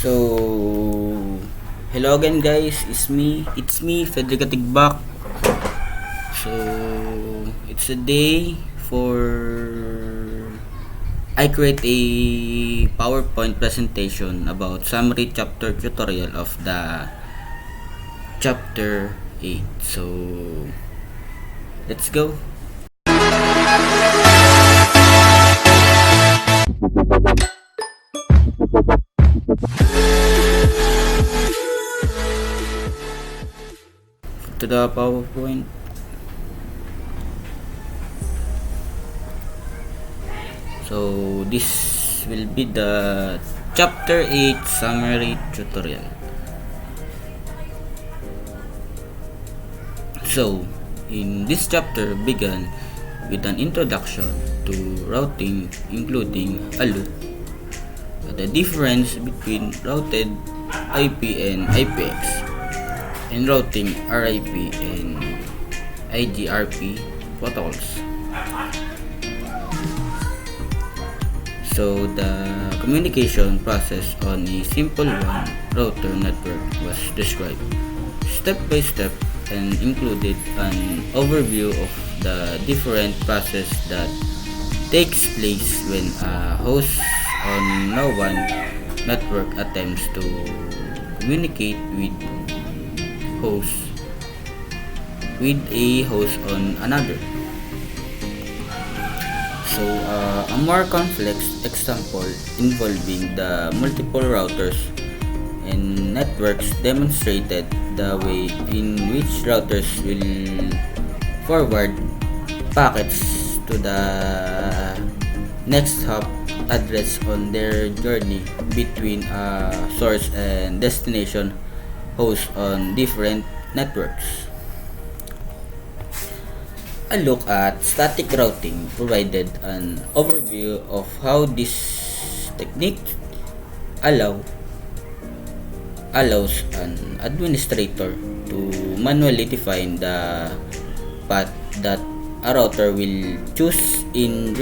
So, hello again guys, it's me Federico Tigbak. So, it's a day for I create a PowerPoint presentation about summary chapter tutorial of the chapter 8. So, let's go. To the PowerPoint. So this will be the chapter 8 summary tutorial. So in this chapter began with an introduction to routing, including a loop, the difference between routed IP and IPX, and routing RIP and IGRP protocols. So the communication process on a simple one router network was described step by step and included an overview of the different process that takes place when a host on one network attempts to communicate a host on another. So a more complex example involving the multiple routers and networks demonstrated the way in which routers will forward packets to the next hop address on their journey between a source and destination host on different networks. A look at static routing provided an overview of how this technique allows an administrator to manually define the path that a router will choose in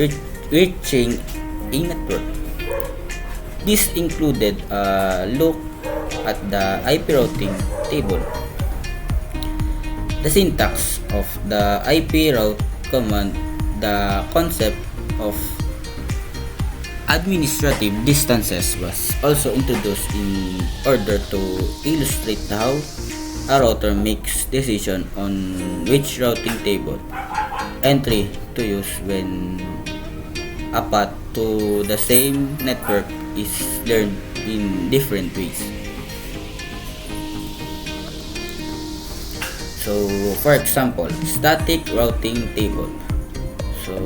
reaching a network. This included a look at the IP routing table, the syntax of the IP route command, the concept of administrative distances was also introduced in order to illustrate how a router makes decision on which routing table entry to use when a path to the same network is learned in different ways. So, for example, static routing table. So,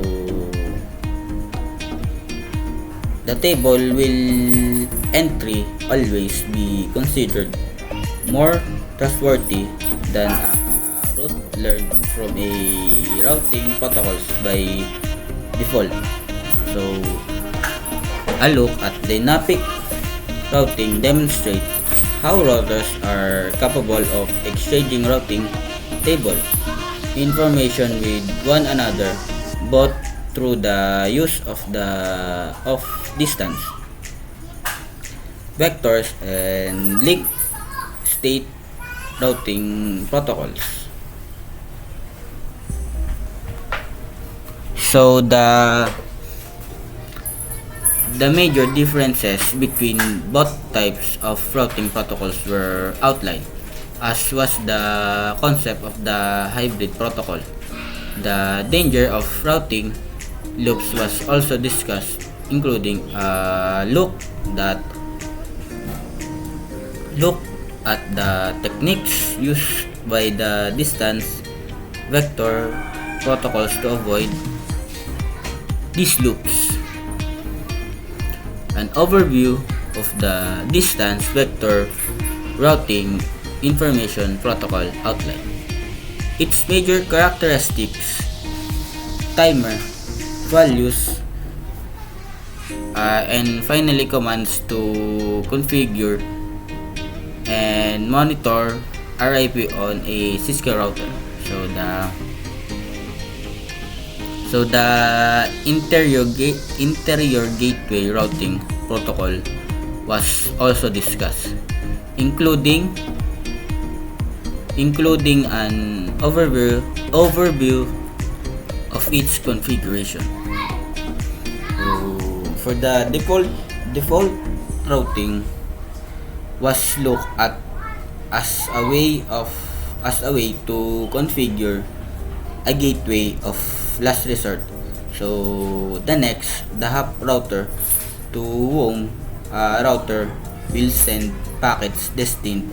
the table will entry always be considered more trustworthy than a route learned from a routing protocols by default. So, a look at dynamic routing demonstrates how routers are capable of exchanging routing table information with one another both through the use of distance vectors and link state routing protocols. So the major differences between both types of routing protocols were outlined, as was the concept of the hybrid protocol. The danger of routing loops was also discussed, including a look at the techniques used by the distance vector protocols to avoid these loops. An overview of the distance vector routing information protocol outline. Its major characteristics: timer, values, and finally commands to configure and monitor RIP on a Cisco router. So the interior gateway routing protocol was also discussed, including an overview of each configuration. So, for the default routing was looked at as a way to configure a gateway of last resort. So the next, the hub router to whom a router will send packets destined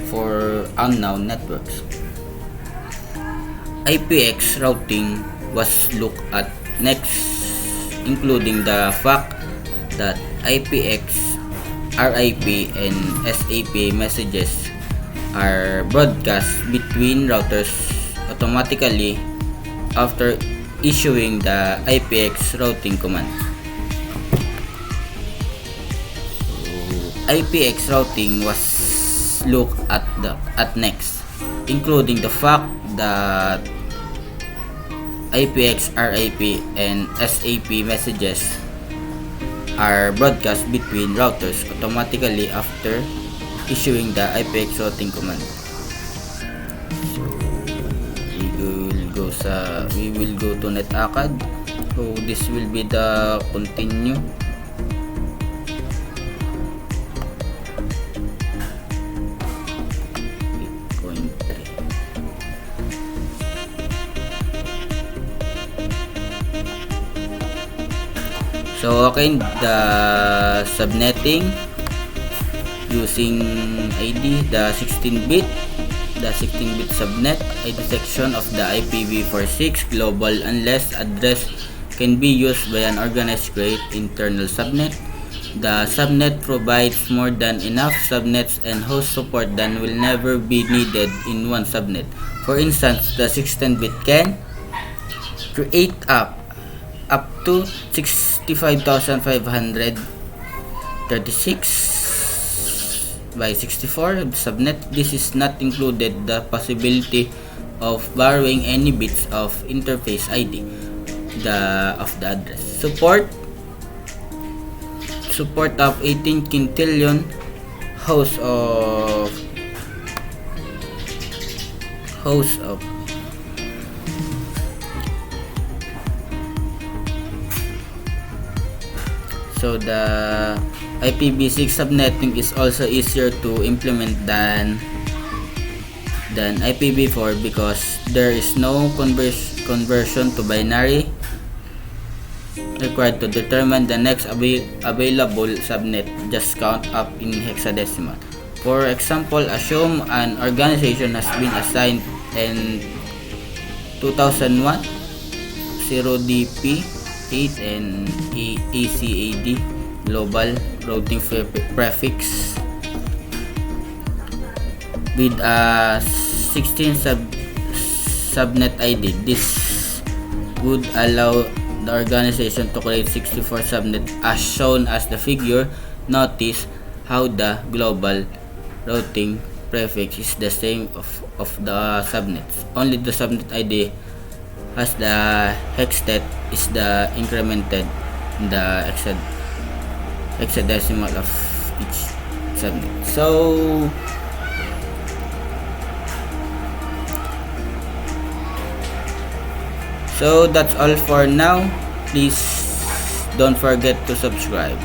for unknown networks. IPX routing was looked at next, including the fact that IPX, RIP, and SAP messages are broadcast between routers automatically after issuing the IPX routing command. IPX routing was looked at next, including the fact that IPX, RIP, and SAP messages are broadcast between routers automatically after issuing the IPX routing command. So we will go to NetAcad. So this will be the continue. So okay, the subnetting using ID, the 16-bit subnet ID section of the IPv4 global unless address can be used by an organized great internal subnet. The subnet provides more than enough subnets and host support than will never be needed in one subnet. For instance, the 16-bit can create up to 65,536 by 64 subnet. This is not included the possibility of borrowing any bits of interface ID of the address. Support of 18 quintillion hosts of So the IPv6 subnetting is also easier to implement than IPv4 because there is no conversion to binary required to determine the next available subnet. Just count up in hexadecimal. For example, assume an organization has been assigned in 2001 0DP 8 and ACAD global routing prefix with a 16 subnet ID. This would allow the organization to create 64 subnet as shown as the figure. Notice how the global routing prefix is the same of the subnets. Only the subnet ID as the hextet is the incremented in the hexadecimal of each subnet. So that's all for now. Please don't forget to subscribe.